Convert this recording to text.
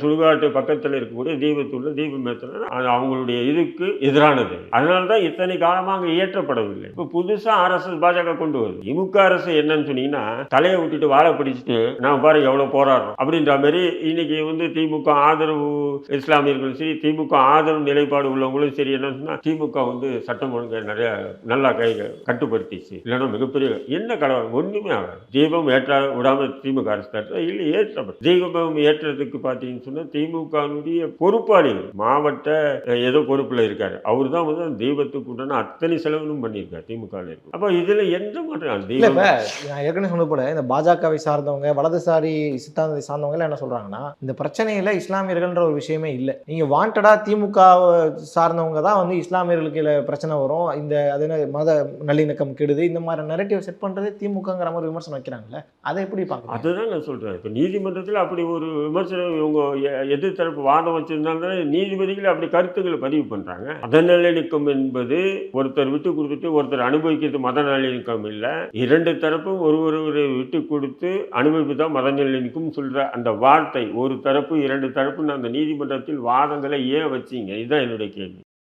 சுடுகாட்டு பக்கத்தில் இருக்கக்கூடிய தீபத்துள்ள தீபம் ஏற்றணும் அது அவங்களுடைய இதுக்கு எதிரானது. அதனால தான் இத்தனை காலமாக இயற்றப்படவில்லை. இப்போ புதுசா ஆர்எஸ்எஸ் பாஜக கொண்டு வருது. திமுக அரசு என்னன்னு சொன்னீங்கன்னா, தலையை விட்டுட்டு வாழை பிடிச்சிட்டு நான் பாருங்க எவ்வளவு போராடுறோம் அப்படின்ற மாதிரி இன்னைக்கு திமுக ஆதரவு இஸ்லாமியர்களும் சரி, திமுக ஆதரவு நிலைப்பாடு உள்ளவங்களும் சரி என்ன சொன்னா திமுக சட்டம் ஒழுங்கை நிறைய நல்லா கட்டுப்படுத்திச்சு. இல்லைன்னா மிகப்பெரிய என்ன கலவரம் ஒண்ணுமே ஆகாது. தீபம் ஏற்ற விடாம திமுக அரசு இல்லை ஏற்றப்படும். தீபம் ஏற்றத்துக்கு பார்த்தீங்கன்னு சொன்னா திமுகனுடைய பொறுப்பாளிகள் மாவட்ட ஏதோ பொறுப்புல இருக்காரு. அவர் தான் அந்த தீபத்துக்கு உண்டான அத்தனை செலவுகளும் பண்ணியிருக்காரு திமுக. அப்ப இதுல எந்த மாற்றம் நான் ஏற்கனவே சொன்ன போல இந்த பாஜகவை சார்ந்தவங்க வலதுசாரி சித்தாந்தத்தை சார்ந்தவங்க என்ன சொல்றாங்கன்னா, இந்த பிரச்சனையில இஸ்லாமியர்கள்ன்ற ஒரு விஷயமே இல்லை. நீங்க வாண்டடா திமுக சார்ந்தவங்க தான் இஸ்லாமியர்களுக்கு பிரச்சனை வரும், இந்த அது மத நல்லிணக்கம் கெடுது, இந்த மாதிரி நெரேட்டிவ் செட் பண்றது திமுகங்கிற மாதிரி விமர்சனம் வைக்கிறாங்கல்ல, அதை எப்படி பார்க்க? அதுதான் நான் சொல்றேன். இப்ப நீதிமன்றத்தில் அப்படி ஒரு விமர்சனம் இவங்க எதிர்த்தரப்பு வாதம் வச்சிருந்தாலும் நீதிபதிகள் அப்படி கருத்துக்களை பதிவு பண்றாங்க. மத நல்லிணக்கம் என்பது ஒருத்தர் விட்டு கொடுத்துட்டு ஒருத்தர் அனுபவிக்கிறது மத நல்லிணக்கம் இல்லை. இரண்டு தரப்பும் ஒருவரை விட்டு கொடுத்து அனுபவிப்பு தான் மத நல்லிணக்கம் சொல்ற அந்த வார்த்தை ஒரு தரப்பு இரண்டு தரப்புன்னு அந்த நீதிமன்றத்தில் வாதங்களை ஏன் வச்சீங்க? இதுதான் என்னுடைய கேள்வி.